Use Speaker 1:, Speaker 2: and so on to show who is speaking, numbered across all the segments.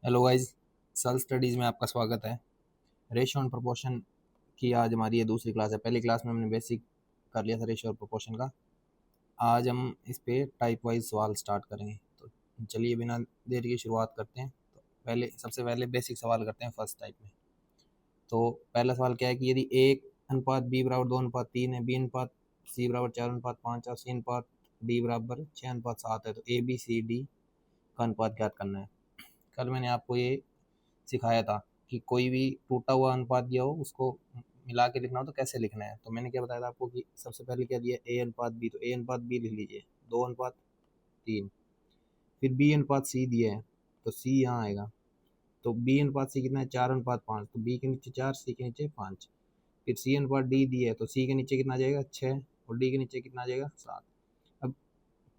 Speaker 1: Hello guys, self studies में आपका स्वागत है। रेशियो एंड प्रोपोर्शन की आज हमारी ये दूसरी क्लास है। पहली क्लास में हमने बेसिक कर लिया था रेशियो और प्रोपोर्शन का। आज हम इस पे टाइप वाइज सवाल स्टार्ट करेंगे। तो चलिए बिना देर की शुरुआत करते हैं। तो सबसे पहले बेसिक सवाल करते हैं फर्स्ट टाइप में। तो पहला सवाल क्या है कि यदि एक अनुपात बी बराबर 2:3 है, बी अनुपात सी बराबर 4:5 और सी अनुपात डी बराबर 6:7 है, तो ए बी सी डी का अनुपात ज्ञात करना है। कल मैंने आपको ये सिखाया था कि कोई भी टूटा हुआ अनुपात दिया हो उसको मिला के लिखना हो तो कैसे लिखना है। तो मैंने क्या बताया था आपको कि सबसे पहले क्या दिया, ए अनुपात बी, तो ए अनुपात बी लिख लीजिए 2:3। फिर बी अनुपात सी दिया है तो सी यहाँ आएगा। तो बी अनुपात सी कितना है, 4:5, तो बी के नीचे 4, सी के नीचे 5। फिर सी अनुपात डी दिया है तो सी के नीचे कितना आ जाएगा 6, और डी के नीचे कितना आ जाएगा 7। अब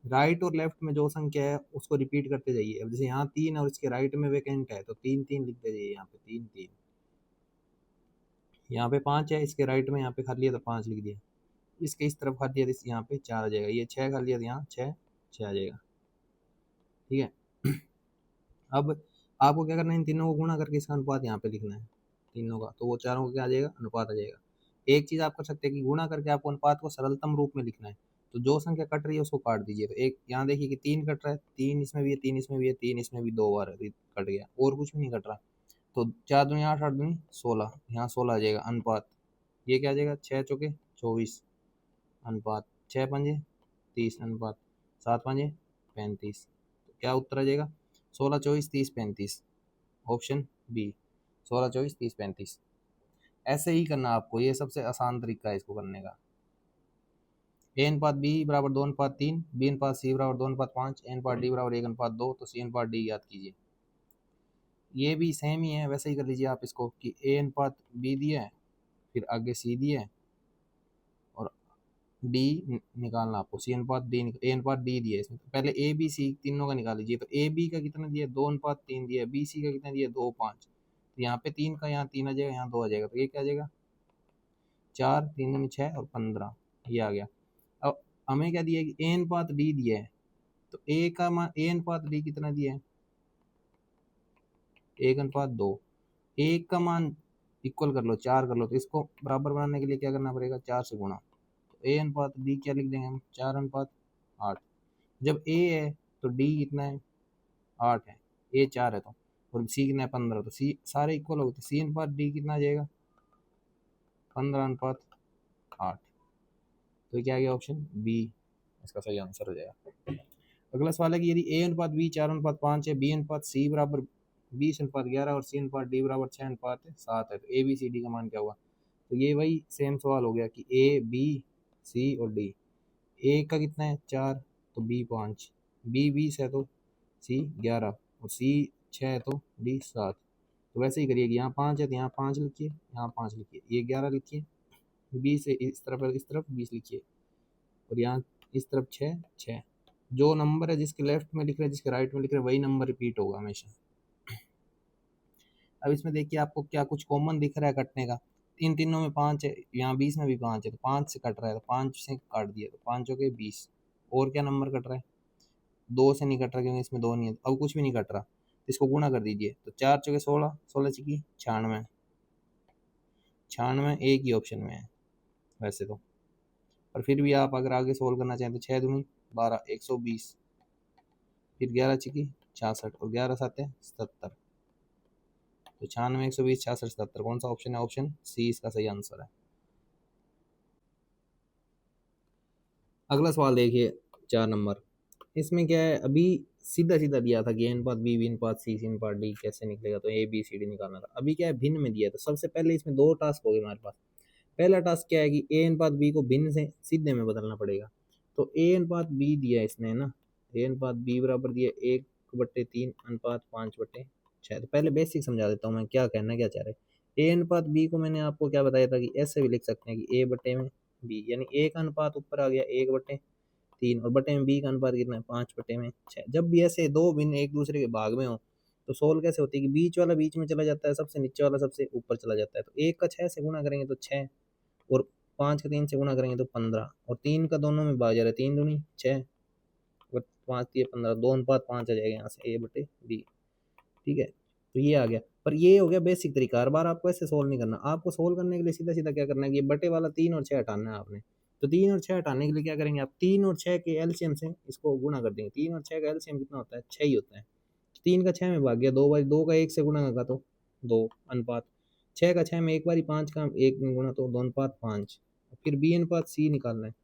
Speaker 1: राइट और लेफ्ट में जो संख्या है उसको रिपीट करते जाइए। अब जैसे यहाँ 3 और इसके राइट में वेकेंट है तो 3 3 लिखते जाइए। यहाँ पे 3 3, यहाँ पे 5 है, इसके राइट में यहाँ पे खाली है तो 5 लिख दिया। इसके इस तरफ खाली है तो यहाँ पे 4 आ जाएगा। ये 6 खाली है तो यहाँ 6 6 आ जाएगा। ठीक है। अब आपको क्या करना है, इन तीनों को गुणा करके इसका अनुपात यहाँ पे लिखना है तीनों का, तो वो चारों का क्या आ जाएगा, अनुपात आ जाएगा। एक चीज़ आप कर सकते हैं कि गुणा करके आपको अनुपात को सरलतम रूप में लिखना है। तो जो संख्या कट रही है उसको काट दीजिए। तो एक यहाँ देखिए कि 3 कट रहा है, 3 इसमें भी है, 3 इसमें भी है, 3 इसमें भी 2 बार कट गया, और कुछ भी नहीं कट रहा। तो 4 दूनी 8, 8 दूनी 16, यहाँ 16 आ जाएगा अनुपात। ये क्या आ जाएगा, 6 चौके 24 अनुपात 6 पंजे 30 अनुपात 7 पंजे 35। तो क्या उत्तर आ जाएगा, 16 24 30 35। Option B, 16 24 30 35। ऐसे ही करना आपको, ये सबसे आसान तरीका है इसको करने का। ए अनुपात बी बराबर 2:3, बी अनुपात सी बराबर 2:5, ए अनुपात डी बराबर 1:2, तो सी अनुपात डी याद कीजिए। ये भी सेम ही है, वैसे ही कर लीजिए आप इसको कि ए अनुपात बी दिया है, फिर आगे सी दिया है, और डी निकालना आपको। सी अनुपात डी, ए अनुपात डी दिया है इसमें, तो पहले ए बी सी तीनों का निकाल लीजिए। तो ए बी का कितना दिया है, 2:3 दिया है, बी सी का कितना दिया है, 2:5। तो यहाँ पे 3 का यहाँ 3 आ जाएगा, यहाँ 2 आ जाएगा, तो ये क्या आ जाएगा, 4 3 दूनी 6 और 15, ये आ गया। अब हमें क्या दिया है कि ए अनुपात डी दिया है, तो ए का मान, ए अनुपात डी कितना दिया है, 1:2। एक का मान इक्वल कर लो, 4 कर लो, तो इसको बराबर बनाने के लिए क्या करना पड़ेगा, 4 से गुणा। तो ए अनुपात डी क्या लिख देंगे हम, 4:8। जब ए है तो डी कितना है, 8 है, ए 4 है, तो और सी कितना है, 15, तो सी सारे इक्वल हो गए, तो सी अनुपात डी कितना आ जाएगा, 15:8। तो ये क्या आ गया, ऑप्शन बी इसका सही आंसर हो जाएगा। अगला सवाल है कि यदि ए अनुपात बी 4:5 है, बी अनुपात सी बराबर 20:11 और सी अनुपात डी बराबर 6:7 है, तो ए बी सी डी का मान क्या हुआ। तो ये वही सेम सवाल हो गया कि ए बी सी और डी। ए का कितना है 4, तो बी 5, बी 20 है तो सी 11, और सी 6 है तो डी 7। तो वैसे ही करिए कि यहाँ 5 है तो यहाँ 5 लिखिए, यहाँ 5 लिखिए, ये 11 लिखिए, 20 से इस तरफ है, इस तरफ 20 लिखिए, और यहाँ इस तरफ 6 6। जो नंबर है जिसके लेफ्ट में लिख रहे हैं, जिसके राइट में लिख रहे हैं, वही नंबर रिपीट होगा हमेशा। अब इसमें देखिए आपको क्या कुछ कॉमन दिख रहा है कटने का। इन तीनों में 5 है, यहाँ 20 में भी 5 है, तो 5 से कट रहा है, तो 5 से काट दिया, तो 5 हो गए 20। और क्या नंबर कट रहा है, 2 से नहीं कट रहा क्योंकि इसमें 2 नहीं है, अब कुछ भी नहीं कट रहा, तो इसको गुणा कर दीजिए। तो 4 चौके 16, 16 चिकी 96, 96 एक ही ऑप्शन में है वैसे तो। और फिर भी आप अगर आगे सोल्व करना चाहें तो 6 दूनी 12, 120, फिर 11 चिकी 66, और 11 7 है 77। तो 96 120 66 77, कौन सा ऑप्शन है, ऑप्शन सी इसका सही आंसर है। अगला सवाल देखिए 4 नंबर। इसमें क्या है, अभी सीधा सीधा दिया था कि ए अनुपात बी, बी अनुपात सी, सी अनुपात डी कैसे निकलेगा, तो ए बी सी डी निकालना था। अभी क्या है, भिन्न में दिया है, तो सबसे पहले इसमें दो टास्क हो गए हमारे पास। पहला टास्क क्या है कि ए अनुपात बी को भिन्न से सीधे में बदलना पड़ेगा। तो ए अनुपात बी दिया है इसने ना, ए अनुपात बी बराबर दिया 1/3 अनुपात 5/6। तो पहले बेसिक समझा देता हूँ मैं क्या कहना क्या चाह रहे। ए अनुपात बी को मैंने आपको क्या बताया था कि ऐसे भी लिख सकते हैं कि ए बटे में बी, यानी ए का अनुपात ऊपर आ गया 1/3, और बटे में बी का अनुपात कितना है 5/6। जब भी ऐसे दो भिन्न एक दूसरे के भाग में हो तो सोल्व कैसे होती है कि बीच वाला बीच में चला जाता है, सबसे नीचे वाला सबसे ऊपर चला जाता है। तो 1 का 6 से गुणा करेंगे तो 6, और 5 का 3 से गुणा करेंगे तो 15, और 3 का दोनों में भाग जा रहा है, 3 दूनी 6 और 5 दिए 15, 2:5 आ जाएगा यहाँ से ए बटे बी। ठीक है। ये आ गया। पर ये हो गया बेसिक तरीका, हर बार आपको ऐसे सोल्व नहीं करना। आपको सोल्व करने के लिए सीधा सीधा क्या करना है कि ये बटे वाला 3 और 6 हटाना है आपने। तो 3 और 6 हटाने के लिए क्या करेंगे आप, 3 और 6 के एलसीएम से इसको गुणा कर देंगे। 3 और 6 का एलसीएम कितना होता है, 6 ही होता है। 3 का 6 में भाग गया, 2 बार 2 का 1 से गुणा होगा तो 2 अनुपात, 6 का 6 में एक बारी 5 का 1 में गुणा तो 2 अनुपात 5। फिर बी अनुपात सी निकालना है,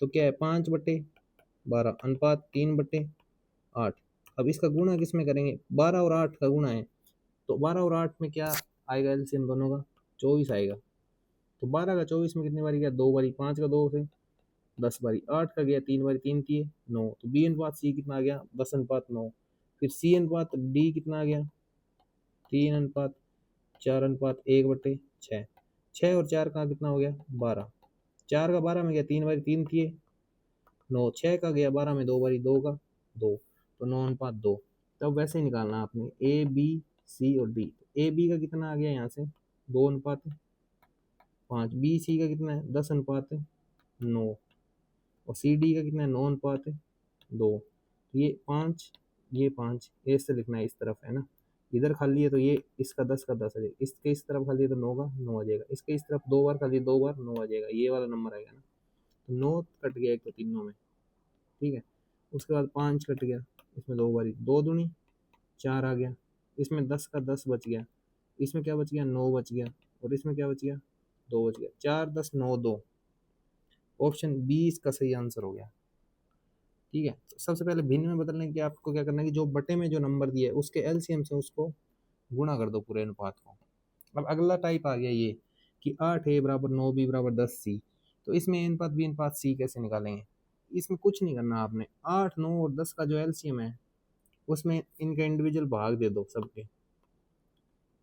Speaker 1: तो क्या है 5/12 अनुपात 3/8। अब इसका गुणा किस में करेंगे, 12 और 8 का गुणा है, तो 12 और 8 में क्या आएगा एलसीएम दोनों का, 24 आएगा। तो 12 का 24 में कितनी बारी गया, 2 बारी, 5 का 2 से 10 बारी, 8 का गया 3 बारी, 3 किए 9। तो बी अनुपात सी कितना आ गया, 10/9। फिर सी अनुपात डी कितना आ गया, 3/4/1/6। 6 और 4 का कितना हो गया, 12। 4 का 12 में गया 3 बारी, 3 किए 9। 6 का गया 12 में 2 बारी, 2 का 2, तो 9/2। तब वैसे ही निकालना आपने ए बी सी और डी। ए बी का कितना आ गया यहाँ से 2/5। बी सी का कितना है 10/9। और सी डी का कितना है 9/2। ये 5, ये 5 ऐसे लिखना है इस तरफ, है ना। इधर खाली है तो ये इसका 10 का 10 आ जाएगा, इसके इस तरफ खाली है तो 9 का 9 आ जाएगा, इसके इस तरफ 2 बार खाली 2 बार 9 आ जाएगा, ये वाला नंबर आएगा ना। तो 9 कट गया एक तो तीनों में, ठीक है। उसके बाद 5 कट गया, इसमें 2 बारी, 2 दूनी 4 आ गया, इसमें 10 का 10 बच गया, इसमें क्या बच गया 9 बच गया, और इसमें क्या बच गया 2 बच गया। 4 10 9 2, ऑप्शन बी इसका सही आंसर हो गया, ठीक है। तो सबसे पहले भिन्न में बदलने के आपको क्या करना है कि जो बटे में जो नंबर दिया है उसके एलसीएम से उसको गुणा कर दो पूरे अनुपात को। अब अगला टाइप आ गया ये कि 8 ए बराबर 9 बी बराबर 10 सी। तो इसमें ए अनुपात बी अनुपात सी कैसे निकालेंगे, इसमें कुछ नहीं करना आपने, 8 9 और 10 का जो एलसीएम है उसमें इनके इंडिविजुअल भाग दे दो सबके,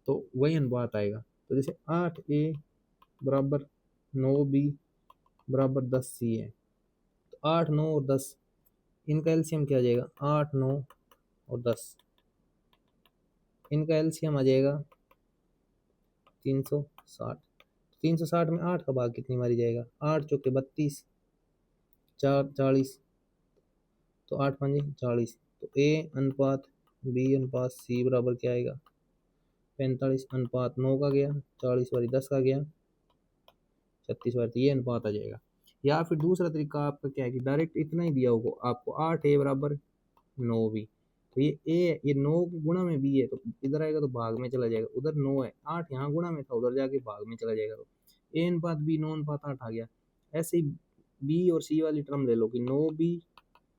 Speaker 1: तो वही अनुपात आएगा। तो जैसे 8 ए बराबर 9 बी बराबर 10 सी है, तो 8 9 और 10 इनका एलसीएम क्या आ जाएगा, 8 9 और 10 इनका एलसीएम आ जाएगा 360। 360 में 8 का भाग कितनी मारी जाएगा, 8 चौके 32, 4 40, तो 8 5 40। तो ए अनुपात बी अनुपात सी बराबर क्या आएगा 45/9 का गया, 40 बारी 10 का गया 36 बार, तो ये अनुपात आ जाएगा। या फिर दूसरा तरीका आपका क्या है कि डायरेक्ट इतना ही दिया होगा आपको, 8 ए बराबर 9 बी, तो ये ए ये 9 के गुणा में बी है, तो इधर आएगा तो भाग में चला जाएगा, उधर 9 है, 8 यहाँ गुणा में था उधर जाके भाग में चला जाएगा, तो ए अनुपात बी 9/8 आ गया। ऐसे ही बी और सी वाली टर्म ले लो कि 9 बी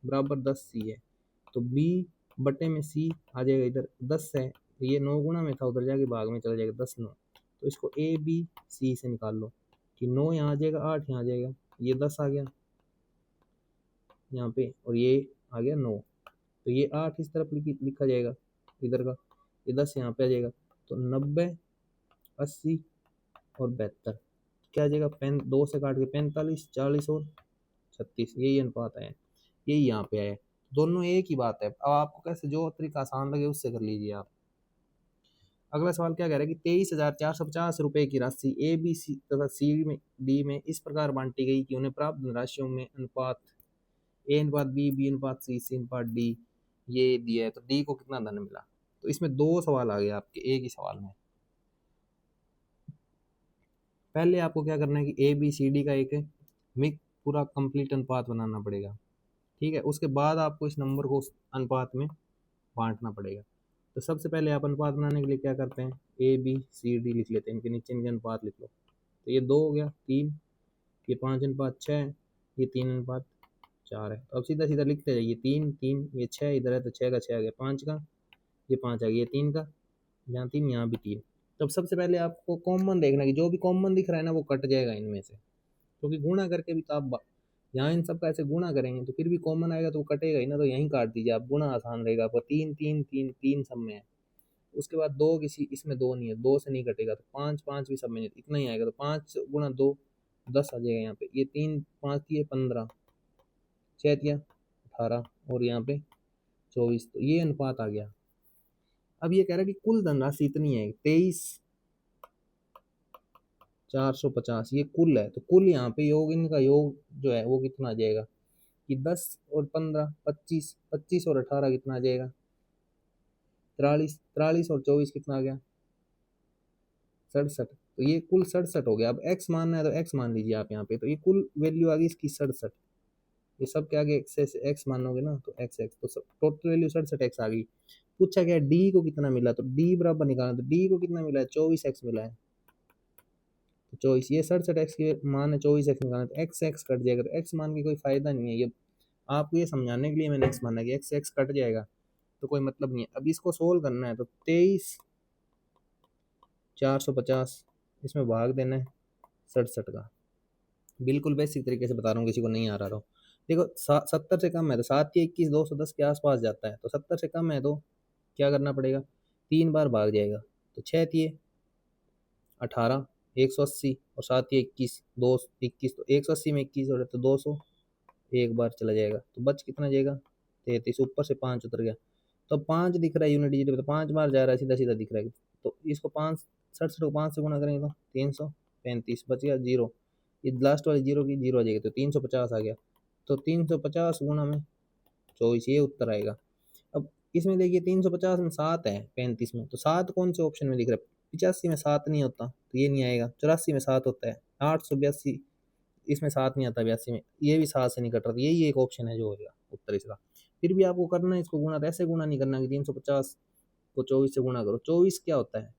Speaker 1: बराबर 10 सी है, तो बी बटे में सी आ जाएगा, इधर 10 है तो ये 9 गुणा में था उधर जाके भाग में चला जाएगा 10 9। तो इसको ए बी सी से निकाल लो कि 9 यहाँ आ जाएगा, 8 यहाँ आ जाएगा, ये 10 आ गया यहाँ पे, और ये आ गया 9। तो ये 8 इस तरफ लिखा जाएगा इधर का, ये 10 यहाँ पे आ जाएगा, तो 90 80 और 72 क्या आ जाएगा, 2 से काट के 45 40 और 36, यही अनुपात आया, यही यहाँ पे आया। दोनों एक ही बात है। अब आपको कैसे जो तरीका आसान लगे उससे कर लीजिए आप। अगला सवाल क्या कह रहा है कि 23,450 रुपए की राशि ए बी सी तथा सी में डी में इस प्रकार बांटी गई कि उन्हें प्राप्त राशियों में अनुपात ए अनुपात बी बी अनुपात सी सी अनुपात डी ये दिया है, तो डी को कितना धन मिला। तो इसमें 2 सवाल आ गए आपके एक ही सवाल में। पहले आपको क्या करना है कि ए बी सी डी का एक मिक पूरा कंप्लीट अनुपात बनाना पड़ेगा, ठीक है। उसके बाद आपको इस नंबर को उस अनुपात में बांटना पड़ेगा। तो सबसे पहले आप अनुपात बनाने के लिए क्या करते हैं, ए बी सी डी लिख लेते हैं, इनके नीचे इनके अनुपात लिख लो। तो ये 2 हो गया, 3, ये 5/6 है, ये 3/4 है। तो अब सीधा सीधा लिखते जाइए, 3 3 ये 6 इधर है तो 6 का 6 आ गया, 5 का ये 5 आ गया, ये 3 का यहाँ 3 यहाँ भी 3। तब सबसे पहले आपको कॉमन देखना कि जो भी कॉमन दिख रहा है ना वो कट जाएगा इनमें से, क्योंकि गुणा करके भी तो आप यहाँ इन सब का ऐसे गुणा करेंगे तो फिर भी कॉमन आएगा तो वो कटेगा ही ना, तो यहीं काट दीजिए आप, गुणा आसान रहेगा आपका। 3 3 3 3 सब में है, उसके बाद 2 किसी इसमें 2 नहीं है, 2 से नहीं कटेगा, तो 5 5 भी सब में इतना ही आएगा, तो 5 गुणा 2 10 आ जाएगा यहाँ पे। ये 3 5 दिए 15, 6 दिया 18 और यहाँ पे 24, तो ये अनुपात आ गया। अब ये कह रहा है कि कुल धनराशि इतनी है 23,450, ये कुल है, तो कुल यहाँ पे योग इनका योग जो है वो कितना आ जाएगा कि 10 और 15 25, 25 और 18 कितना आ जाएगा 43 और 24 कितना आ गया 67। तो ये कुल 67 हो गया। अब x मानना है तो x मान लीजिए आप यहाँ पे, तो ये कुल वैल्यू आ गई इसकी 67। ये सब के आगे x मानोगे ना तो x तो सब टोटल वैल्यू 67x आ गई। पूछा गया d को कितना मिला, तो d बराबर निकालना, तो d को कितना मिला है 24x मिला है। तो 24 ये 67x की मान है 24x निकालना, तो x कट जाएगा, तो x मान के कोई फायदा नहीं है। ये आपको ये समझाने के लिए मैंने x माना कि x कट जाएगा तो कोई मतलब नहीं है। अब इसको सोल्व करना है तो 23,450 इसमें भाग देना है 67 का। बिल्कुल बेसिक तरीके से बता रहा हूँ, किसी को नहीं आ रहा हो। देखो 70 से कम है तो 7 या 21 210 के आसपास जाता है, तो 70 से कम है तो क्या करना पड़ेगा 3 बार भाग जाएगा, तो 6 दिए 18 180 और 7 या 21 221, तो 180 में 21 हो रहा है तो 200 एक बार चला जाएगा, तो बच कितना जाएगा 33। ऊपर से 5 उतर गया, तो 5 दिख रहा है यूनिट डिजिट पे, तो 5 बार जा रहा है, सीधा सीधा दिख रहा है। तो इसको 67 को 5 से गुणा करेंगे तो 335 बच गया जीरो, ये लास्ट वाली जीरो की जीरो आ जाएगी, तो 350 आ गया। तो 350 गुणा में 24 ये उत्तर आएगा। अब इसमें देखिए 350 में 7 है 35 में, तो 7 कौन से ऑप्शन में दिख रहा है, 85 में 7 नहीं होता तो ये नहीं आएगा, 84 में 7 होता है, 882 इसमें 7 नहीं आता, 82 में ये भी 7 से नहीं कट रहा, तो यही एक ऑप्शन है जो होगा उत्तर इसका। फिर भी आपको करना है इसको गुणा, तो ऐसे गुणा नहीं करना कि 350 को 24 से गुणा करो। 24 क्या होता है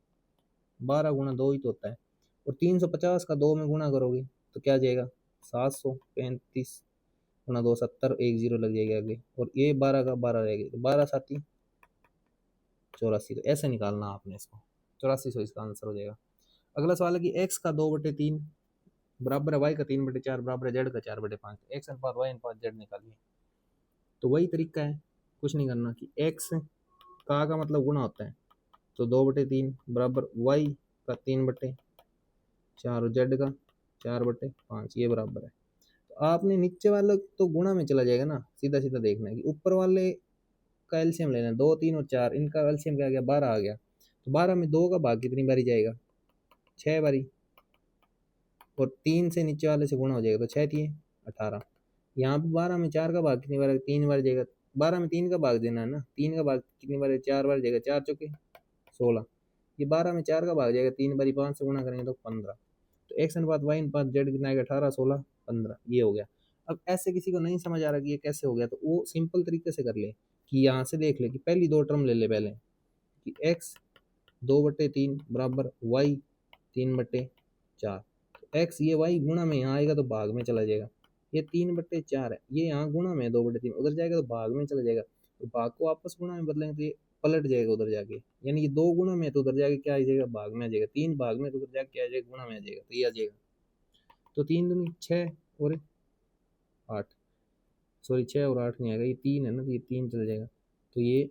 Speaker 1: 12 गुणा 2 ही तो होता है, और 350 का 2 में गुणा करोगे तो क्या जाएगा 735 गुणा 2 70, एक जीरो लग जाएगा आगे, और ये 12 का 12 रहेगा, तो 12 साथी 84, तो ऐसे निकालना आपने इसको 8400 इसका आंसर हो जाएगा। अगला सवाल है कि x का 2/3 बराबर है y का 3/4 बराबर है z का 4/5, x अनुपात y अनुपात z निकालिए। तो वही तरीका है, कुछ नहीं करना कि x का मतलब गुणा होता है, तो 2/3 बराबर y का 3/4 और z का 4/5 ये बराबर है। तो आपने नीचे वाले तो गुणा में चला जाएगा ना, सीधा सीधा देखना है कि ऊपर वाले का एलसीएम लेना है, 2 3 और 4 इनका एलसीएम क्या आ गया 12 आ गया, तो 12 में 2 का भाग कितनी बारी जाएगा 6 बारी, और 3 से नीचे वाले से गुणा हो जाएगा, तो 6 दिए 18। यहाँ पे 12 में 4 का भाग कितनी बार 3 बार जाएगा, 12 में 3 का भाग देना है ना, 3 का भाग कितनी बार 4 बार जाएगा, 4 चौके 16, ये 12 में 4 का भाग जाएगा 3 बारी, 5 से गुणा करेंगे तो 15। तो एक्स अनुपात वाई अनुपात जेड कितना आएगा 18 16 15 ये हो गया। अब ऐसे किसी को नहीं समझ आ रहा कि ये कैसे हो गया, तो वो सिंपल तरीके से कर ले कि यहाँ से देख ले कि पहली दो टर्म ले ले पहले कि x 2/3 बराबर y 3/4, तो x ये y गुणा में यहाँ आएगा तो भाग में चला जाएगा, ये 3/4 है, ये यहाँ गुणा में 2/3 उधर जाएगा तो भाग में चला जाएगा, तो भाग को वापस गुणा में बदलेंगे तो ये पलट जाएगा उधर जाके, यानी कि 2 गुणा में तो उधर जाके क्या आ जाएगा भाग में आ जाएगा, 3 भाग में तो उधर जाके क्या आ जाएगा गुणा में आ जाएगा, तो ये आ जाएगा। तो 3 दूनी 6 और 8, सॉरी 6 और 8 नहीं आएगा, ये 3 है ना, तो ये 3 चला जाएगा, तो ये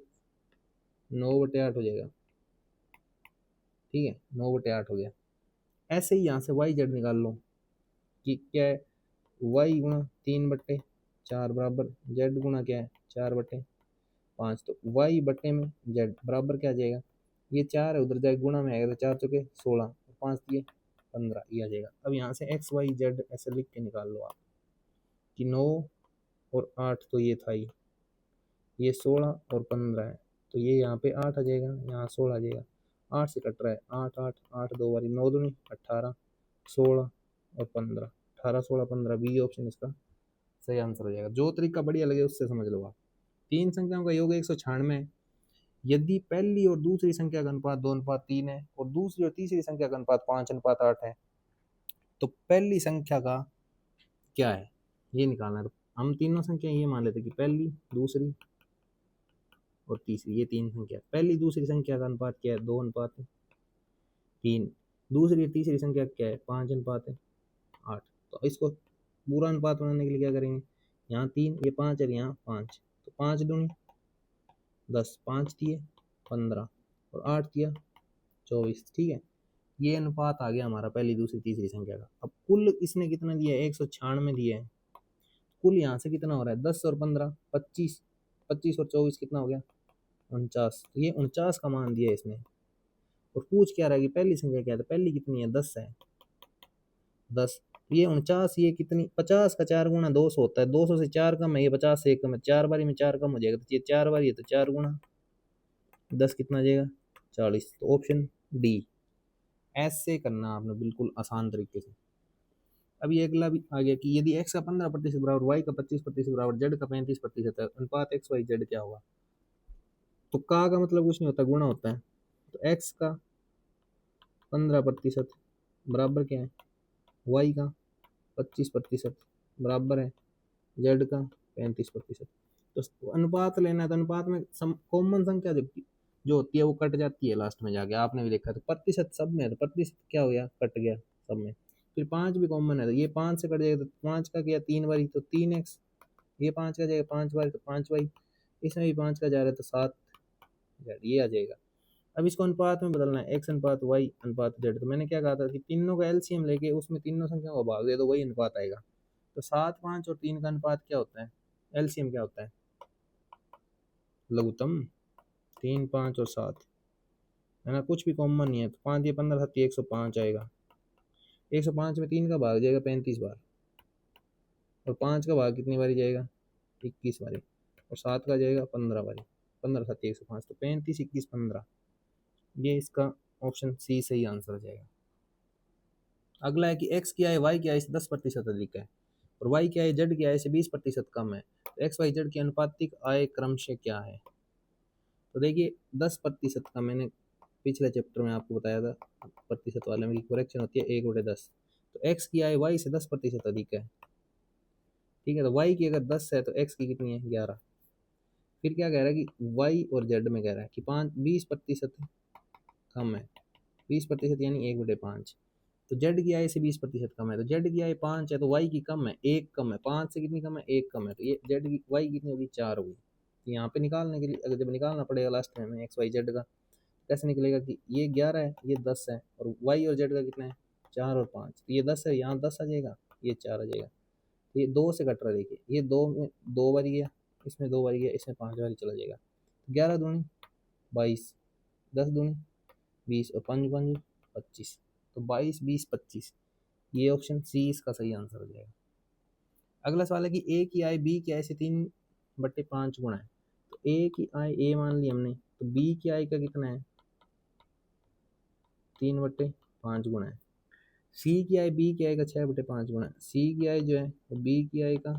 Speaker 1: 9/8 हो जाएगा। ठीक है 9/8 हो गया। ऐसे ही यहाँ से वाई जेड निकाल लो कि क्या है वाई गुणा 3/4 बराबर जेड गुणा क्या है 4/5, तो वाई बटे में जेड बराबर क्या आ जाएगा, ये 4 है उधर जाए गुणा में आएगा, तो 4 चौके 16 और 5 दिए 15 ये आ जाएगा। अब यहाँ से एक्स वाई जेड ऐसे लिख के निकाल लो आप कि 9 और 8 तो ये था ही, ये 16 और 15 है, तो ये यहाँ पे 8 आ जाएगा, यहाँ 16 आ जाएगा, 8 से कट रहा है 8 8 8 2 बारी 9 दूनी 18 16 और 15, 18 16 15 बी ऑप्शन इसका सही आंसर हो जाएगा। जो तरीका बढ़िया लगे उससे समझ लो आप। 3 संख्याओं का योग 196 है, यदि पहली और दूसरी संख्या का अनुपात 2:3 है और दूसरी और तीसरी संख्या का अनुपात 5:8 है, तो पहली संख्या का क्या है ये निकालना है। तो हम तीनों संख्या ये मान लेते कि पहली दूसरी और तीसरी, ये 3 संख्या, पहली दूसरी संख्या का अनुपात क्या है 2:3, दूसरी और तीसरी संख्या क्या है 5:8। तो इसको पूरा अनुपात बनाने के लिए क्या करेंगे, यहाँ 3 ये 5 और यहाँ 5, तो 5 दूनी 10, 5 दिए 15 और 8 दिया 24। ठीक है ये अनुपात आ गया हमारा पहली दूसरी तीसरी संख्या का। अब कुल इसने कितना दिया है 196 दिया है, कुल यहाँ से कितना हो रहा है 10 और 15 25, 25 और 24 कितना हो गया 49, तो ये 49 का मान दिया इसने। और पूछ क्या रहा है कि पहली संख्या क्या है, तो पहली कितनी है 10 है 10, ये 49 ये कितनी 50 का 4 गुणा 200 होता है, 200 से 4 कम है, ये 50 से 1 कम है, 4 बारी में 4 कम हो जाएगा, तो ये 4 बारी है तो 4 गुणा 10 कितना आ जाएगा 40। तो ऑप्शन डी। ऐसे करना आपने बिल्कुल आसान तरीके से। अब ये अगला भी आ गया कि यदि x का 15% बराबर y का 25% बराबर z का 35% है, अनुपात x y z क्या होगा। तो का मतलब कुछ नहीं होता, गुणा होता है। तो x का 15% बराबर क्या है y का 25% बराबर है z का 35%। तो अनुपात लेना है, तो अनुपात में कॉमन संख्या जो होती है वो कट जाती है लास्ट में जाके, आपने भी देखा। तो प्रतिशत सब में है, तो प्रतिशत क्या हो गया, कट गया सब में। फिर 5 भी कॉमन है, तो ये 5 से कट जाएगा, तो 5 का किया 3 बारी तो 3x, ये 5 का जाएगा 5 बारी तो 5y, इसमें भी 5 का जा रहा है तो 7, ये आ जाएगा। अब इसको अनुपात में बदलना है, x अनुपात y अनुपात z। तो मैंने क्या कहा था कि तीनों का एलसीएम लेके उसमें तीनों संख्या को भाग दे तो वही अनुपात आएगा। तो 7, 5 और 3 का अनुपात क्या होता है, एलसीएम क्या होता है, लघुत्तम। 3, 5 और 7 है ना, कुछ भी कॉमन नहीं है। तो 5 ये 15 7 105 आएगा। 105 में 3 का भाग जाएगा 35 बार, और 5 का भाग कितनी बारी जाएगा 21 बारी, और 7 का जाएगा 15 बारी। 15 7 105, तो 35 21 15, ये इसका ऑप्शन सी सही आंसर हो जाएगा। अगला है कि x की आय y की आय से 10% अधिक है और y की आय z की आय से 20% कम है, तो x y z की अनुपातिक आय क्रमशः क्या है। तो देखिए 10% का मैंने पिछले चैप्टर में आपको बताया था, प्रतिशत वाले में करेक्शन होती है 1/10। तो x की आय y से 10% अधिक है, ठीक है। तो y की अगर 10 है तो x की कितनी है 11। फिर क्या कह रहा है कि y और z में कह रहा है कि 20% कम है, 20% यानी 1/5। तो z की आय से 20% कम है, तो z की आय 5 है तो y की कम है, 1 कम है, 5 से कितनी कम है 1 कम है, तो ये z की y कितनी होगी 4 होगी। तो यहाँ पे निकालने के लिए अगर जब निकालना पड़ेगा लास्ट में हमें एक्स वाई जेड का, कैसे निकलेगा कि ये 11 है ये 10 है और y और z का कितना है 4 और 5, तो ये 10 है, यहाँ 10 आ जाएगा, ये 4 आ जाएगा। तो ये 2 से कट रहा है, देखिए ये 2 में 2 बारी गया, इसमें 2 बारी गया, इसमें 5 बारी चला जाएगा। 11 दूनी 22, 10 दूनी 20 और 5 5 25, तो 22 20 25, ये ऑप्शन सी इसका सही आंसर हो जाएगा। अगला सवाल है कि ए की आय बी की आय से 3/5 गुना है। तो ए की आय ए मान ली हमने, तो बी की आय का कितना है 3/5 गुना है। सी की आय बी की आय का 6/5 गुना है। सी की आय जो है वो बी की आय का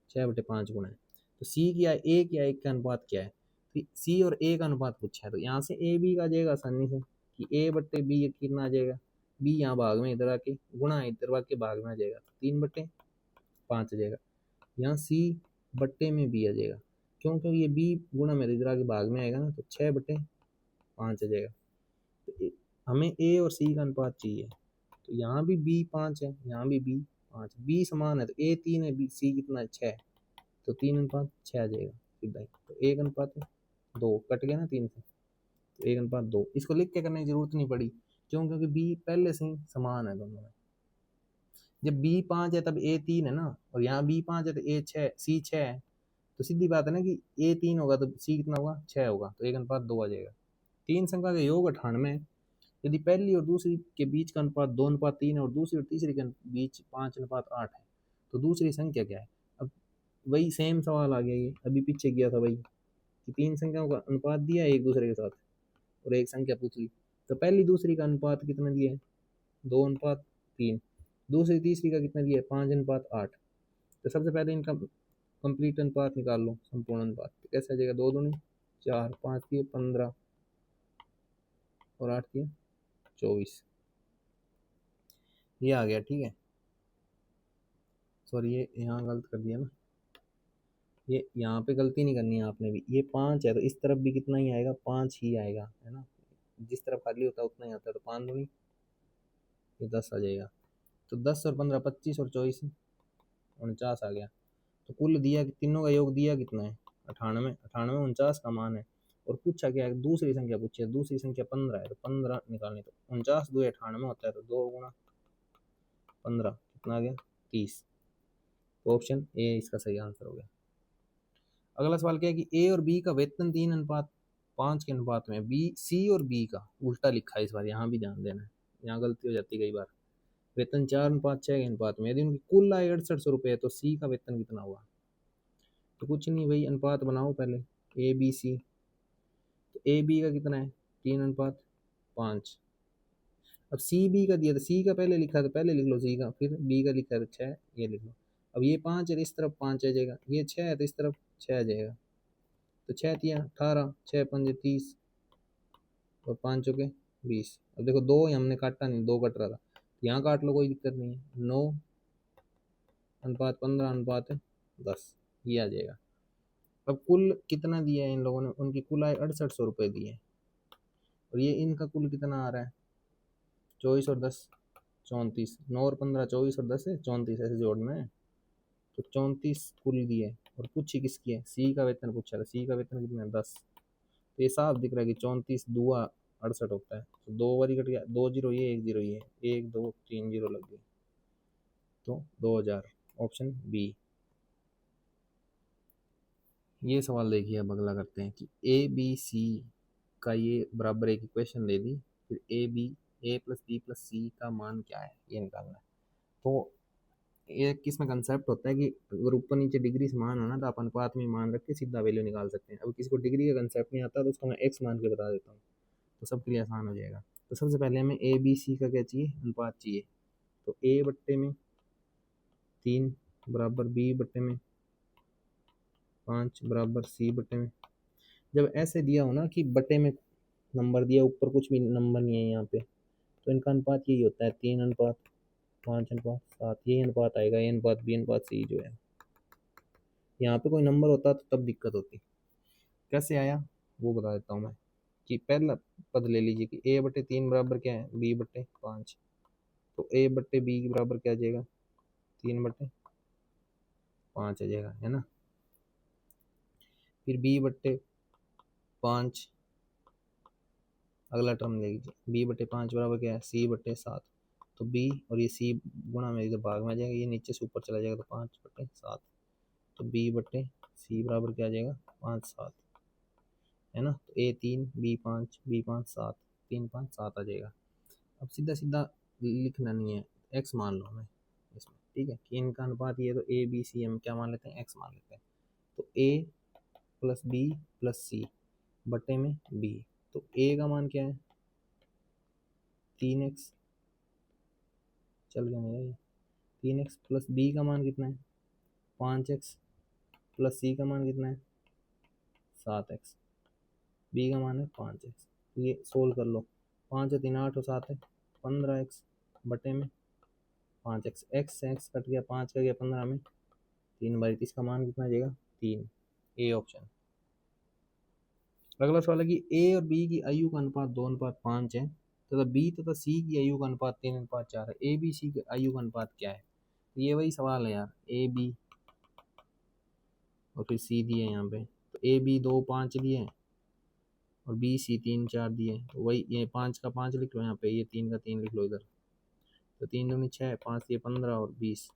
Speaker 1: 6/5 गुना है। तो सी की आय ए की आय का अनुपात क्या है। तो सी और ए का अनुपात पूछा है, तो यहाँ से ए बी का आ जाएगा आसानी से कि ए बट्टे बी कितना आ जाएगा, बी यहाँ भाग में इधर आके गुणा इधर आके भाग में आ जाएगा, तो 3/5 आ जाएगा। यहाँ सी बट्टे में बी आ जाएगा, क्यों, क्योंकि ये बी गुणा में इधर आके भाग में आएगा ना, तो 6/5 आ जाएगा। तो हमें ए और सी का अनुपात चाहिए, तो यहाँ भी बी 5 है, यहाँ भी बी 5, बी समान है, तो ए 3 है, बी सी कितना है 6, तो 3/6 आ जाएगा सीधा ही। तो 1/2 कट गया ना 3 से, तो 1/2। इसको लिख के करने की जरूरत नहीं पड़ी, क्यों, क्योंकि बी पहले से ही समान है दोनों में। जब बी 5 है तब ए 3 है ना, और यहाँ बी 5 है तो ए 6 सी 6 है, तो सीधी बात है ना कि ए 3 होगा तो सी कितना होगा 6 होगा, तो 1/2 आ जाएगा। तीन संख्या का योग 98 है, यदि पहली और दूसरी के बीच का अनुपात 2/3 है और दूसरी और तीसरी के बीच 5/8 है, तो दूसरी संख्या क्या है। अब वही सेम सवाल आ गया, ये अभी पीछे गया था वही कि तीन संख्याओं का अनुपात दिया है एक दूसरे के साथ और एक संख्या पूछ ली, तो पहली दूसरी का अनुपात कितना दिया है 2/3, दूसरी तीसरी का कितना दिया है 5/8। तो सबसे पहले इनका कंप्लीट अनुपात निकाल लो, संपूर्ण अनुपात। तो कैसे आ जाएगा 2 दूनी 4, 5 दिए 15 और 8 दिए 24, ये आ गया, ठीक है। सॉरी ये यहाँ गलत कर दिया ना, ये यहाँ पे गलती नहीं करनी है आपने भी। ये 5 है तो इस तरफ भी कितना ही आएगा 5 ही आएगा, है ना, जिस तरफ खाली होता है उतना ही आता है। तो 5 दूनी ये 10 आ जाएगा। तो 10 और 15 25 और 24 49 आ गया। तो कुल दिया तीनों का योग दिया कितना है 98, 98 49 का मान है। और पूछा क्या है, दूसरी संख्या पूछी है, दूसरी संख्या 15 है, तो 15 निकालनी, तो 49 2 98 होता है, तो 2 गुणा 15 कितना आ गया 30। तो ऑप्शन ए इसका सही आंसर हो गया। अगला सवाल क्या है कि ए और बी का वेतन 3/5 के अनुपात में, बी सी और बी का उल्टा लिखा है इस बार, यहाँ भी ध्यान देना है, यहाँ गलती हो जाती है कई बार। वेतन 4/6 के अनुपात में, यदि उनकी कुल आय 6800 रुपये है तो सी का वेतन कितना हुआ। तो कुछ नहीं भाई, अनुपात बनाओ पहले ए बी सी, तो ए बी का कितना है 3:5। अब सी बी का दिया था, सी का पहले लिखा था, पहले लिख लो सी का, फिर बी का लिखा था 6, ये लिख लो। अब ये 5 है तो इस तरफ 5 आ जाएगा, ये 6 है तो इस तरफ 6 आ जाएगा। तो 6 तिया 18, 6 पंजे 30 और 5 चौके 20। अब देखो 2 हमने काटा नहीं, 2 कट रहा था, यहाँ काट लो कोई दिक्कत नहीं है। 9:15:10 ये आ जाएगा। अब कुल कितना दिया है इन लोगों ने, उनकी कुल आय 6800 रुपये दी है, और ये इनका कुल कितना आ रहा है 24 और 10 34, 9 और 15 24 और 10 है 34, ऐसे जोड़ना है। तो 34 कुल दिए, और पूछी किसकी है, सी का वेतन पूछा था, सी का वेतन कितना है 10। तो ये साफ दिख रहा है कि 34 दुआ 68 होता है। तो 2 बारी कट गया, 2 जीरो ये 1 जीरो ये, 1 2 3 जीरो लग गए, तो 2000, ऑप्शन बी। ये सवाल देखिए, अब अगला करते हैं कि ए बी सी का ये बराबर एक इक्वेशन दे दी, फिर ए प्लस बी प्लस सी का मान क्या है ये निकालना है। तो एक किसमें कंसेप्ट होता है कि अगर ऊपर नीचे डिग्री समान हो ना तो आप अनुपात में मान रख के सीधा वैल्यू निकाल सकते हैं। अब किसी को डिग्री का कंसेप्ट नहीं आता तो उसको मैं एक्स मान के बता देता हूँ, तो सबके लिए आसान हो जाएगा। तो सबसे पहले हमें ए बी सी का क्या चाहिए, अनुपात चाहिए। तो ए बट्टे में 3 बराबर बी बट्टे में 5 बराबर सी बट्टे में। जब ऐसे दिया हो ना कि बटे में नंबर दिया, ऊपर कुछ भी नंबर नहीं है यहाँ पे, तो इनका अनुपात यही होता है 3:5:7, यही अनुपात आएगा, ए अनुपात बी अनुपात सी जो है। यहाँ पे कोई नंबर होता तो तब दिक्कत होती। कैसे आया वो बता देता हूँ मैं, कि पहला पद ले लीजिए कि ए बटे 3 बराबर क्या है बी बटे 5। तो ए बटे बी के बराबर क्या आ जाएगा 3/5 आ जाएगा, है ना। फिर बी बटे 5, अगला टर्म ले लीजिए, बी बटे 5 बराबर क्या है सी बटे 7। तो बी और ये सी गुणा में इधर भाग में आ जाएगा, ये नीचे से ऊपर चला जाएगा, तो 5/7। तो बी बटे सी बराबर क्या आ जाएगा 5/7, है ना। तो ए 3 बी 5 7, 3/5 7 आ जाएगा। अब सीधा सीधा लिखना नहीं है, एक्स मान लो हमें इसमें, ठीक है, कि इनका अनुपात ये, तो ए बी सी हम क्या मान लेते हैं एक्स मान लेते हैं। तो ए प्लस बी प्लस सी बटे में बी। तो ए का मान क्या है 3x, चल गया मेरा ये, 3x प्लस बी का मान कितना है 5x प्लस सी का मान कितना है 7x, बी का मान है 5x। तो ये सोल्व कर लो, 5 और 3 8 और 7 है 15x बटे में 5x, एक्स से एक्स कट गया, 5 का गया 15 में 3/30, इसका मान कितना आ जाएगा 3, ए ऑप्शन। अगला सवाल है कि ए और बी की आयु का अनुपात 2:5 है तथा बी तथा सी की आयु का अनुपात 3:4 है, ए बी सी की आयु का अनुपात क्या है। तो ये वही सवाल है यार, ए बी और फिर सी दिए यहाँ पे, तो ए बी 2 5 दिए और बी सी 3 4 दिए, तो वही ये 5 का 5 लिख लो यहाँ पे, ये 3 का 3 लिख लो इधर। तो 3 दूनी 6, 5 ये 15 और 20,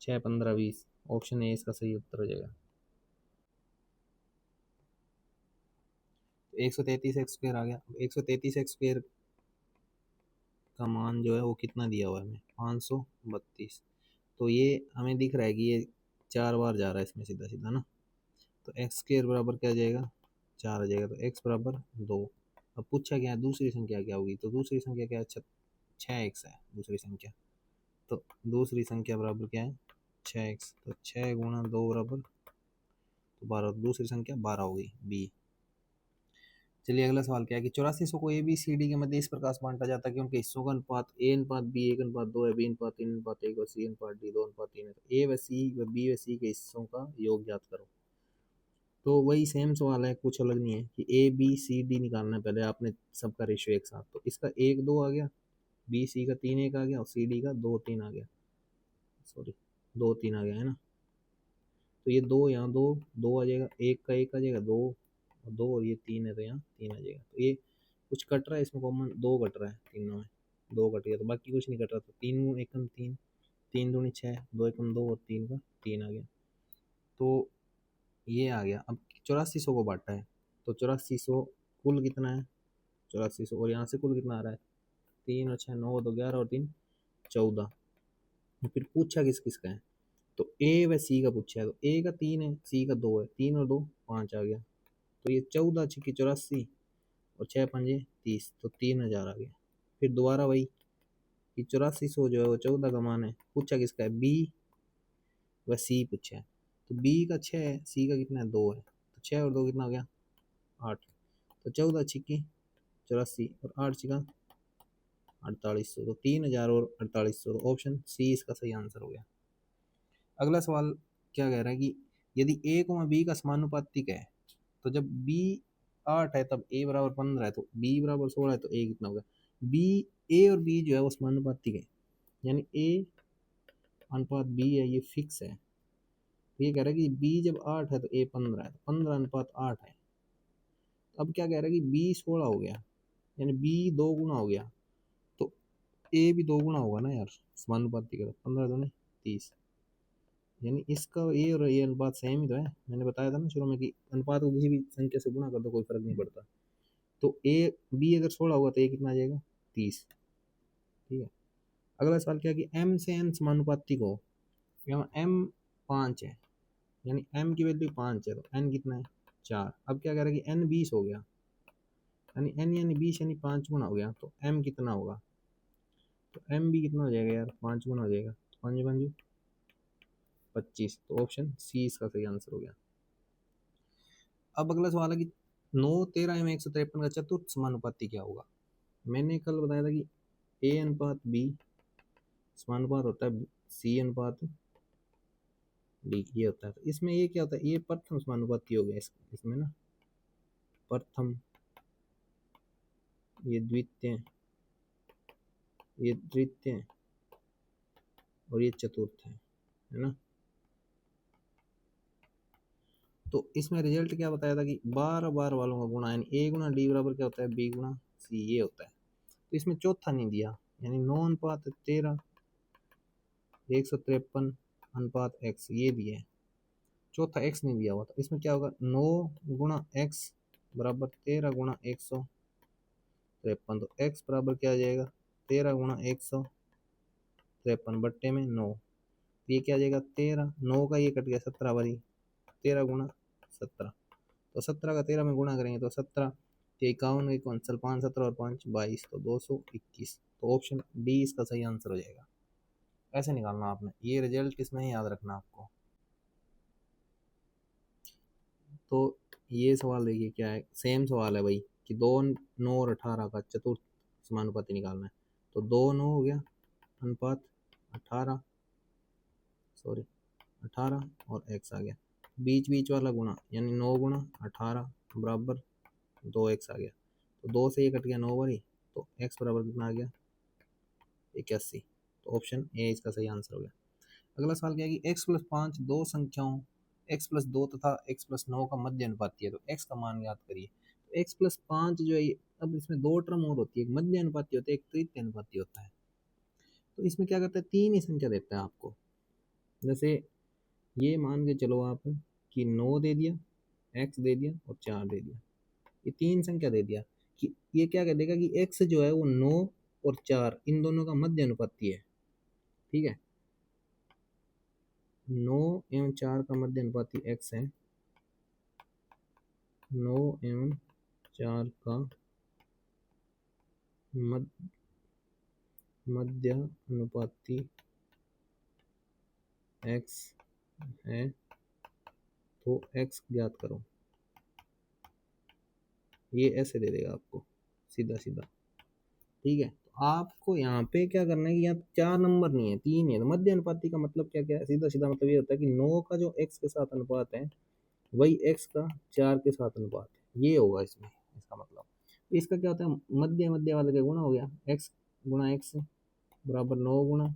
Speaker 1: 6 15 20, ऑप्शन ए इसका सही उत्तर हो जाएगा। 133 एक्स स्क्वायर आ गया। 133 एक्स स्क्वायर का मान जो है वो कितना दिया हुआ है हमें 532। तो ये हमें दिख रहा है कि ये 4 बार जा रहा है इसमें सीधा सीधा ना। तो एक्स स्क्वायर बराबर क्या आ जाएगा 4 आ जाएगा, तो एक्स बराबर 2। अब पूछा क्या है दूसरी संख्या क्या होगी, तो दूसरी संख्या क्या है 6x है दूसरी संख्या। तो दूसरी संख्या बराबर क्या है 6x, तो 6 गुणा 2 बराबर तो 12, दूसरी संख्या 12 होगी बी। चलिए अगला सवाल क्या है कि 8400 को ए बी सी डी के मध्य इस प्रकार से बांटा जाता है कि उनके हिस्सों का अनुपात ए अनुपात बी 1:2 है, बी अनुपात 3:1 और सी अनुपात डी 2:3 है। तो ए व सी व बी व सी के हिस्सों का योग ज्ञात करो। तो वही सेम सवाल है, कुछ अलग नहीं है कि ए बी सी डी निकालना है, पहले आपने सबका रेशियो एक साथ। तो इसका 1:2 आ गया, बी सी का 3:1 आ गया और सी डी का 2:3 आ गया, सॉरी 2:3 आ गया, है ना। तो ये 2 यहाँ 2 2 आ जाएगा, 1 का 1 आ जाएगा 2 और 2 और ये 3 है तो यहाँ 3 आ जाएगा। तो ये कुछ कट रहा है इसमें, कॉमन 2 कट रहा है तीनों में, 2 कट गया तो बाकी कुछ नहीं कट रहा। तो 3 एकम 3, 3 दूनी 6, 2 एकम 2 और 3 का 3 आ गया। तो ये आ गया। अब 8400 को बांटा है, तो 8400 कुल कितना है 8400, और यहाँ से कुल कितना आ रहा है 3 और 6 9 तो 11 और 3 14। फिर पूछा किस किस का है, तो ए व सी का पूछा है। तो ए का 3 है सी का 2 है, 3 और 2 5 आ गया। तो ये 14 छिक्की 84 और 6 पंजे 30, तो 3000 आ गया। फिर दोबारा वही कि 8400 जो है वो 14 का मान है, पूछा किसका है, बी व सी पूछा है। तो बी का 6 है, सी का कितना है, 2 है, तो 6 और 2 कितना हो गया, 8। तो 14 छिक्की 84 और 8 छिक्का 4800, तो 3000 और 4800, तो ऑप्शन सी इसका सही आंसर हो गया। अगला सवाल क्या कह रहा है कि यदि ए को बी का समानुपातिक है, तो जब बी 8 है तब ए बराबर 15 है, तो बी बराबर 16 है, तो ए कितना होगा। बी, ए और बी जो है वो समानुपातिक है, यानी ए अनुपात बी है, ये फिक्स है। तो ये कह रहा है कि बी जब 8 है तो ए 15 है, तो 15 अनुपात 8 है। अब क्या कह रहा है कि बी 16 हो गया, यानी बी 2 गुना हो गया, तो ए भी 2 गुना होगा ना यार, समानुपातिक है, 15 दूनी 30, यानी इसका ए और ये अनुपात सेम ही तो है। मैंने बताया था ना शुरू में कि अनुपात को किसी भी संख्या से गुना कर दो, कोई फर्क नहीं पड़ता। तो ए बी अगर 16 होगा तो ए कितना आ जाएगा, 30। ठीक है। अगला सवाल क्या कि एम से एन समानुपातिक हो, यहाँ एम 5 है, यानी एम की वैल्यू 5 है, तो एन कितना है, 4। अब क्या कह रहा है कि एन 20 हो गया, यानी एन यानी 20 यानी 5 गुना हो गया, तो एम कितना होगा। तो एम भी कितना हो जाएगा यार, 5 गुना हो जाएगा, तो 5 5 25, तो ऑप्शन सी इसका सही आंसर हो गया। अब अगला सवाल है कि 9 13 एवं 153 का चतुर्थ समानुपाती क्या होगा। मैंने कल बताया था कि ए अनुपात बी समानुपात होता है सी अनुपात डी, ये होता है। तो इसमें ये क्या होता है, ये प्रथम समानुपाती हो गया इसमें ना, प्रथम, ये द्वितीय, ये तृतीय और ये चतुर्थ है ना। तो इसमें रिजल्ट क्या बताया था कि 12 बार वालों का गुणा, यानी ए गुना डी बराबर क्या होता है, बी गुना सी, ये होता है। तो इसमें चौथा नहीं दिया, यानी 9 अनुपात 13 153 अनुपात एक्स, ये दिया है, चौथा एक्स नहीं दिया हुआ। तो इसमें क्या होगा, 9 गुणा एक्स बराबर 13 गुणा 153, तो एक्स बराबर क्या आ जाएगा, 13 गुणा 153 बट्टे में 9, ये क्या आ जाएगा, 13, 9 का ये कट गया 17 बारी, 13 गुणा 17, तो 17 का 13 में गुणा करेंगे तो 17 51 चल 5 17 और 5 22, तो 221, तो ऑप्शन डी इसका सही आंसर हो जाएगा। ऐसे निकालना आपने, ये रिजल्ट इसमें ही याद रखना आपको। तो ये सवाल देखिए क्या है, सेम सवाल है भाई कि 2 9 और 18 का चतुर्थ समानुपाती निकालना है। तो 2 9 हो गया अनुपात 18, सॉरी 18 और एक्स आ गया, बीच बीच वाला गुणा, यानी 9 गुणा 18 बराबर 2x आ गया, तो 2 से ये कट गया 9 बारी, तो x बराबर कितना आ गया, 81, तो ऑप्शन ए इसका सही आंसर हो गया। अगला सवाल क्या है कि x प्लस 5 दो संख्याओं x प्लस 2 तथा x प्लस 9 का मध्य अनुपाती है, तो x का मान ज्ञात करिए। तो x प्लस 5 जो है, अब इसमें दो टर्म और होती है, एक मध्य अनुपाती होता है, एक तृतीय अनुपाती होता है। तो इसमें क्या करता है, तीन ही संख्या देता है आपको, जैसे ये मान के चलो आप कि 9 दे दिया, x दे दिया और 4 दे दिया, ये तीन संख्या दे दिया, कि ये क्या कर देगा कि x जो है वो 9 और 4 इन दोनों का मध्य अनुपाती है। ठीक है, 9 एवं 4 का मध्य अनुपाती x है, 9 एवं 4 का मध्य अनुपाती x है, तो x ज्ञात करो, ये ऐसे दे देगा आपको सीधा सीधा। ठीक है, तो आपको यहाँ पे क्या करना है कि यहाँ 4 नंबर नहीं है, 3 है, तो मध्य अनुपाती का मतलब क्या क्या है, सीधा सीधा मतलब ये होता है कि 9 का जो x के साथ अनुपात है वही x का 4 के साथ अनुपात है, ये होगा इसमें इसका मतलब। इसका क्या होता है, मध्य मध्य वाले का गुणा हो गया, x गुणा x बराबर 9 गुणा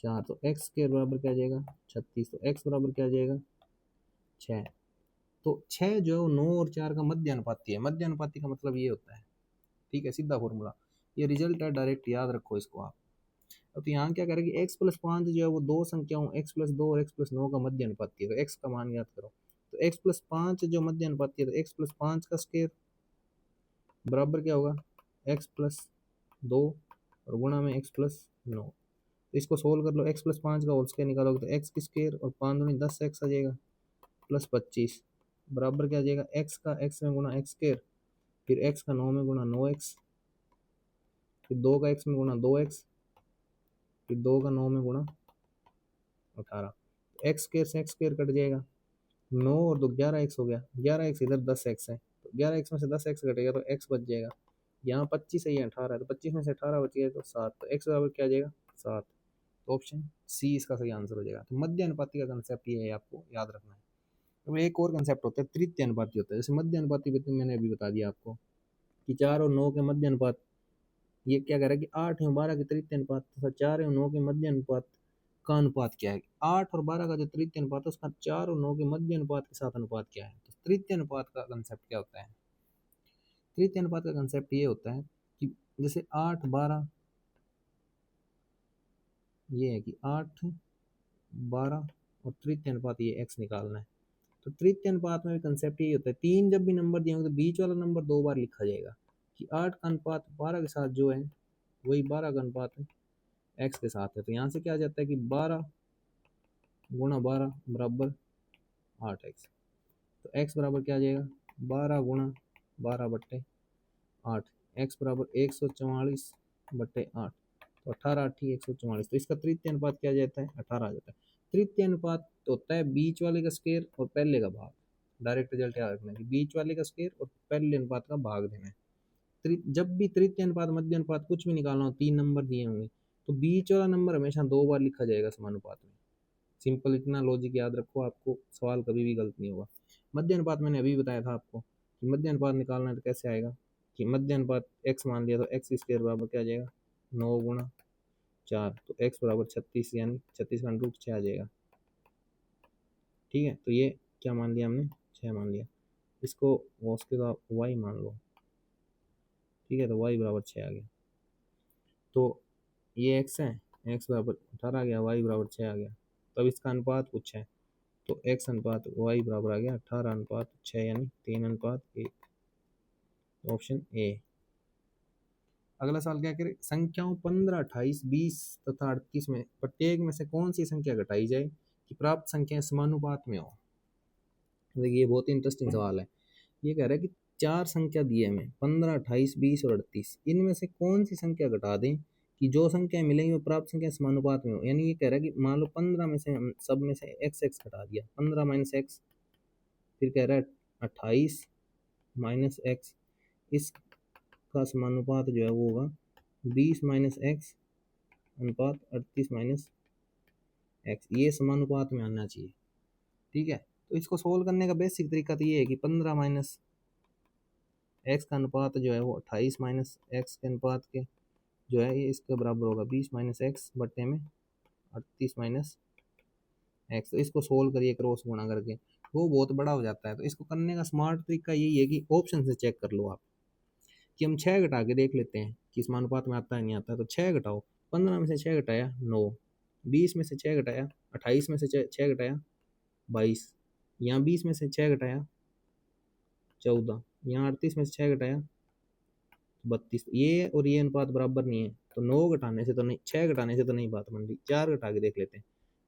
Speaker 1: 4, तो x के बराबर क्या आ जाएगा 36, तो x बराबर क्या आ जाएगा 6। तो 6 जो है वो 9 और 4 का मध्य अनुपाती है, मध्य अनुपाती का मतलब ये होता है। ठीक है, सीधा फॉर्मूला, ये रिजल्ट है डायरेक्ट, याद रखो इसको आप। अब तो यहाँ क्या करेंगे, x प्लस 5 जो है वो दो संख्याओं x प्लस 2 और x प्लस 9 का मध्य अनुपाती है, तो x का मान याद करो। तो x प्लस 5 जो मध्य अनुपाती है, तो x प्लस 5 का स्क्वायर बराबर क्या होगा, x प्लस 2 और गुणा में x प्लस 9, तो इसको सोल्व कर लो, x प्लस 5 का होल स्क्वायर निकालोगे तो x की स्क्वायर और 5 दूनी 10x आ जाएगा प्लस 25, बराबर क्या आ जाएगा, एक्स का एक्स में गुणा एक्स स्क्वायर, फिर एक्स का 9 में गुणा 9x, फिर 2 का एक्स में गुणा 2x, फिर 2 का 9 में गुणा 18। एक्स स्क्वायर से एक्स स्क्वायर कट जाएगा, 9 और 2 11x हो गया, 11x इधर 10x है, तो 11x में से 10x कटेगा तो x बच जाएगा। यहाँ 25 है, ये 18 है, तो 25 में से 18 बच गया तो 7, तो x बराबर क्या आ जाएगा 7। तो ऑप्शन सी इसका सही आंसर हो जाएगा। तो मध्य अनुपाती का कंसेप्ट ये है, आपको याद रखना है। तो एक और कंसेप्ट होता है तृतीय अनुपाती होता है। जैसे मध्य अनुपाती मैंने अभी बता दिया आपको कि 4 और 9 के मध्य अनुपात, ये क्या कह रहा है कि 8 और 12 के तृतीय अनुपात तथा 4 और 9 के मध्य अनुपात का अनुपात क्या है। 8 और 12 का जो तृतीय अनुपात है उसका 4 और 9 के मध्य अनुपात के साथ अनुपात क्या है। तो तृतीय अनुपात का कंसेप्ट क्या होता है, तृतीय अनुपात का कंसेप्ट ये होता है कि जैसे 8 12, ये है कि 8 12 और तृतीय अनुपात ये x निकालना है। तो तृतीय अनुपात में भी कंसेप्ट यही होता है, तीन जब भी नंबर दिए होंगे तो बीच वाला नंबर 2 बार लिखा जाएगा कि 8 का अनुपात 12 के साथ जो है वही 12 का अनुपात x के साथ है। तो यहाँ से क्या आ जाता है कि 12 गुणा 12 बराबर 8x। तो x बराबर क्या आ जाएगा 12 गुणा 12 बट्टे 8, x बराबर 144 बट्टे 8, तो 18 8 144। तो इसका तृतीय अनुपात क्या आ जाता है 18 आ जाता है। तृतीय अनुपात तो होता है बीच वाले का स्क्वायर और पहले का भाग। डायरेक्ट रिजल्ट याद रखना है कि बीच वाले का स्क्वायर और पहले अनुपात का भाग देना है। जब भी तृतीय अनुपात मध्य अनुपात कुछ भी निकालना हो, 3 नंबर दिए होंगे तो बीच वाला नंबर हमेशा 2 बार लिखा जाएगा समानुपात में। सिंपल इतना लॉजिक याद रखो, आपको सवाल कभी भी गलत नहीं होगा। मध्य अनुपात मैंने अभी बताया था आपको कि मध्य अनुपात निकालना है तो कैसे आएगा कि मध्य अनुपात x मान लिया तो एक्स स्क्वायर बराबर क्या आ जाएगा 9 गुणा 4, तो x बराबर 36, यानी 36 का रूट 6 आ जाएगा। ठीक है, तो ये क्या मान लिया हमने 6 मान लिया, इसको उसके बाद y मान लो। ठीक है, तो y बराबर 6 आ गया। तो ये x है, x बराबर 18 आ गया, y बराबर 6 आ गया। तब इसका अनुपात कुछ है तो x अनुपात y बराबर आ गया 18 अनुपात 6, यानी 3 अनुपात 1। Option A. अगला सवाल क्या करें, संख्याओं 15 28 20 तथा 38 में प्रत्येक में से कौन सी संख्या घटाई जाए कि प्राप्त संख्याएं समानुपात में हो। देखिए ये बहुत ही इंटरेस्टिंग सवाल है। ये कह रहा है कि 4 संख्या दी है हमें 15 28 20 और 38, इनमें से कौन सी संख्या घटा दें कि जो संख्या मिलेंगी वो प्राप्त संख्या समानुपात में हो। यानी ये कह रहा है कि मान लो 15 में से हम सब में से x x घटा दिया, 15 माइनस एक्स, फिर कह रहा है 28 माइनस एक्स, इसका समानुपात जो है वो होगा 20 माइनस एक्स अनुपात 38 माइनस एक्स, ये समानुपात में आना चाहिए। ठीक है, तो इसको सोल्व करने का बेसिक तरीका तो ये है कि 15 माइनस एक्स का अनुपात जो है वो 28 माइनस एक्स के अनुपात के जो है ये इसके बराबर होगा 20 माइनस एक्स बट्टे में 38 माइनस एक्स। तो इसको सोल्व करिए क्रॉस गुणा करके, वो बहुत बड़ा हो जाता है। तो इसको करने का स्मार्ट तरीका यही है कि ऑप्शन से चेक कर लो आप कि हम 6 घटा के देख लेते हैं कि समानुपात में आता है नहीं आता है। तो 6 घटाओ, 15 में से 6 घटाया 9, 20 में से 6 घटाया 28 में से 6 घटाया 22, यहाँ 20 में से 6 घटाया 14, यहाँ 38 में से 6 घटाया 32। ये और ये अनुपात बराबर नहीं है, तो 9 घटाने से तो नहीं, 6 घटाने से तो नहीं बात बन रही। 4 घटा के देख लेते हैं,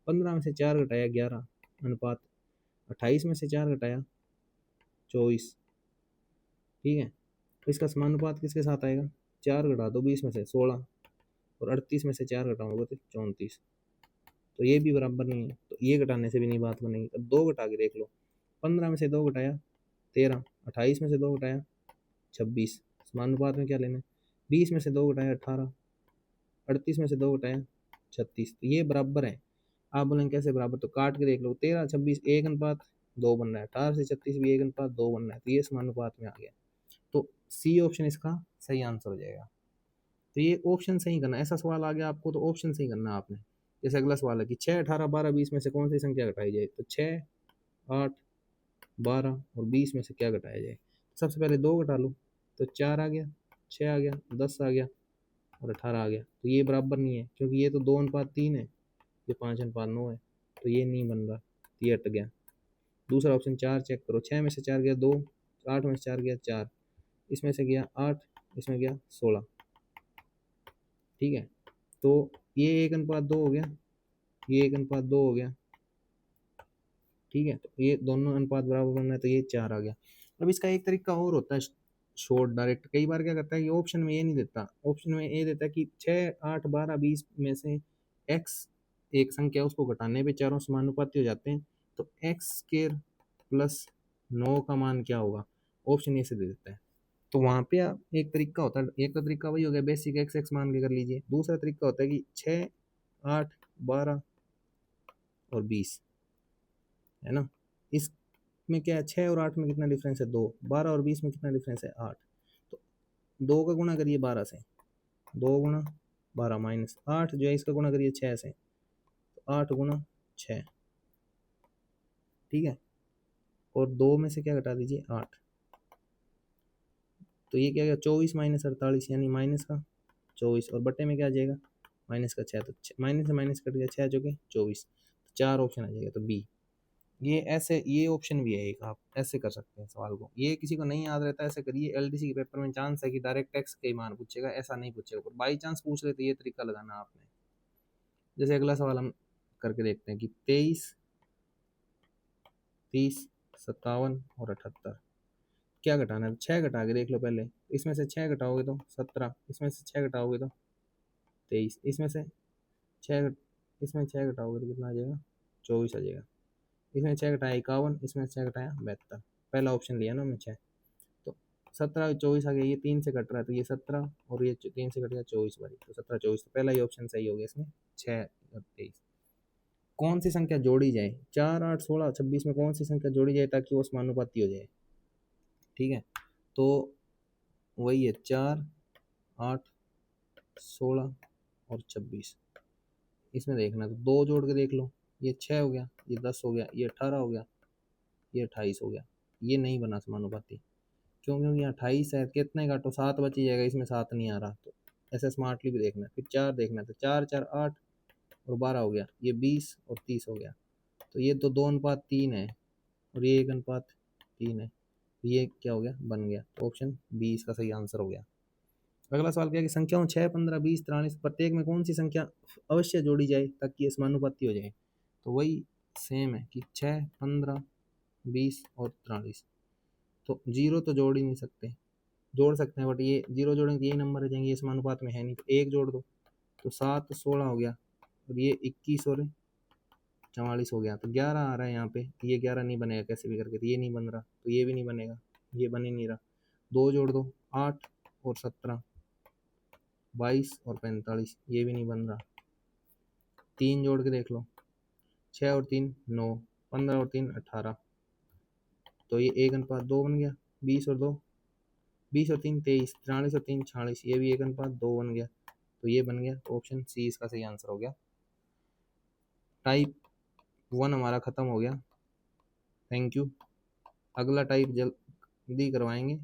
Speaker 1: 15 में से 4 घटाया 11 अनुपात 28 में से 4 घटाया 24। ठीक है, तो इसका समानुपात किसके साथ आएगा, 4 घटा दो 20 में से 16 और 38 में से 4 घटाओगे तो 34। तो ये भी बराबर नहीं है, तो ये घटाने से भी नहीं बात बनेगी। अब 2 घटा के देख लो, 15 में से 2 घटाया 13, 28 में से 2 घटाया 26, समानुपात में क्या लेना है, 20 में से 2 घटाया 18, 38 में से 2 घटाया 36, तो ये बराबर है। आप बोलेंगे कैसे बराबर, तो काट के देख लो, 13 26 1 अनुपात 2 बन रहा है, 18 से 36 भी 1 अनुपात 2 बन रहा है, तो ये समानुपात में आ गया। तो सी ऑप्शन इसका सही आंसर हो जाएगा। तो ये ऑप्शन सही करना, ऐसा सवाल आ गया आपको तो ऑप्शन सही करना आपने। जैसे अगला सवाल है कि 6 18 12 20 में से कौन सी संख्या घटाई जाए, तो 6 8 12 और 20 में से क्या घटाया जाए। सबसे पहले 2 घटा लो, तो 4 आ गया, 6 आ गया, 10 आ गया और 18 आ गया। तो ये बराबर नहीं है क्योंकि ये तो 2 अनुपात 3 है, ये 5 अनुपात 9 है, तो ये नहीं बन रहा, तो ये हट गया। दूसरा ऑप्शन 4 चेक करो, 6 में से 4 गया 2, 8 में से 4 गया 4, इसमें से गया 8, इसमें गया 16। ठीक है, तो ये 1 अनुपात 2 हो गया, ये 1 अनुपात 2 हो गया, ठीक है, तो ये दोनों अनुपात बराबर बनना है, तो ये 4 आ गया। अब इसका एक तरीका और होता है शॉर्ट डायरेक्ट। कई बार क्या करता है कि ऑप्शन में ये नहीं देता, ऑप्शन में ये देता है कि 6, 8, 12, 20 में से एक्स एक संख्या उसको घटाने पे चारों समानुपाती हो जाते हैं, तो एक्स स्क्वायर प्लस 9 का मान क्या होगा, ऑप्शन ए से दे देता है। तो वहाँ पे आप एक तरीका होता है, एक तो तरीका वही हो गया बेसिक एक्स एक्स मान के कर लीजिए। दूसरा तरीका होता है कि 6, 8, 12 और 20 है ना, इसमें क्या है, 6 और 8 में कितना डिफरेंस है, 2। 12 और 20 में कितना डिफरेंस है, 8। तो 2 का गुणा करिए 12 से, 2 गुणा 12 माइनस 8 जो है इसका गुणा करिए 6 से, तो 8 गुणा 6, ठीक है। और 2 में से क्या घटा दीजिए, 8। तो ये क्या गया, 24 माइनस 48 यानी माइनस का 24, और बट्टे में क्या आ जाएगा, माइनस का 6। तो माइनस से माइनस कट गया, 6 जो कि 24, तो 4 ऑप्शन आ जाएगा, तो बी। ये ऐसे, ये ऑप्शन भी है एक, आप ऐसे कर सकते हैं सवाल को। ये किसी को नहीं याद रहता ऐसे करिए, एलडीसी के पेपर में चांस है कि डायरेक्ट टैक्स के मान पूछेगा, ऐसा नहीं पूछेगा, पर बाई चांस पूछ ले तो ये तरीका लगाना आपने। जैसे अगला सवाल हम करके देखते हैं कि 23, 30, 57 और 78 क्या घटाना है। 6 घटा के देख लो पहले, इसमें से 6 घटाओगे तो 17, इसमें से 6 घटाओगे तो 23, इसमें से 6, इसमें 6 घटाओगे तो कितना आ जाएगा, 24 आ जाएगा। इसमें 6 घटाया 51, इसमें 6 घटाया 72, पहला ऑप्शन लिया ना हमने 6। तो 17 24 आ गया, ये 3 से कट रहा है तो ये 17, और ये 3 से कट गया 24 बारी, तो 17 24, तो पहला ही ऑप्शन सही हो गया इसमें, 6 और 23। कौन सी संख्या जोड़ी जाए, 4, 8, 16, 26 में कौन सी संख्या जोड़ी जाए ताकि वो समानुपाती हो जाए, ठीक है। तो वही है 4, 8, 16 और 26। इसमें देखना तो 2 जोड़ के देख लो, ये 6 हो गया, ये 10 हो गया, ये 18 हो गया, ये 28 हो गया। ये नहीं बना समानुपाती, क्यों, क्योंकि 28 है, कितने काटो 7 बच ही जाएगा, इसमें 7 नहीं आ रहा। तो ऐसे स्मार्टली भी देखना है। फिर 4 देखना, तो 4, 4, 8 और 12 हो गया, ये 20 और 30 हो गया। तो ये तो 2 अनुपात 3 है, और ये 1 अनुपात 3 है, ये क्या हो गया, बन गया। तो ऑप्शन बी इसका सही आंसर हो गया। अगला सवाल क्या है कि संख्याओं 6, 15, 20, 43 प्रत्येक में कौन सी संख्या अवश्य जोड़ी जाए ताकि ये समानुपाती हो जाए। तो वही सेम है कि 6, 15, 20 और 43। तो जीरो तो जोड़ ही नहीं सकते, जोड़ सकते हैं बट ये जीरो जोड़ेंगे यही नंबर रह जाएंगे, ये समानुपात में है नहीं, तो 1 जोड़ दो, तो 7, 16 हो गया, और ये 21 और 44 हो गया, तो 11 आ रहा है यहाँ पे। ये 11 नहीं बनेगा कैसे भी करके, तो ये नहीं बन रहा, तो ये भी नहीं बनेगा, ये बन ही नहीं रहा। 2 जोड़ दो, 8 और 17, 22 और 45, ये भी नहीं बन रहा। 3 जोड़ के देख लो, 6 और 3 9, 15 और 3 18, तो ये 1 अनुपात 2 बन गया। 20 और 2 20 और 3 23, 43 और 3 46, ये भी 1 अनुपात 2 बन गया, तो ये बन गया। तो ऑप्शन सी इसका सही आंसर हो गया। टाइप 1 हमारा ख़त्म हो गया। Thank you. अगला टाइप जल्दी करवाएंगे।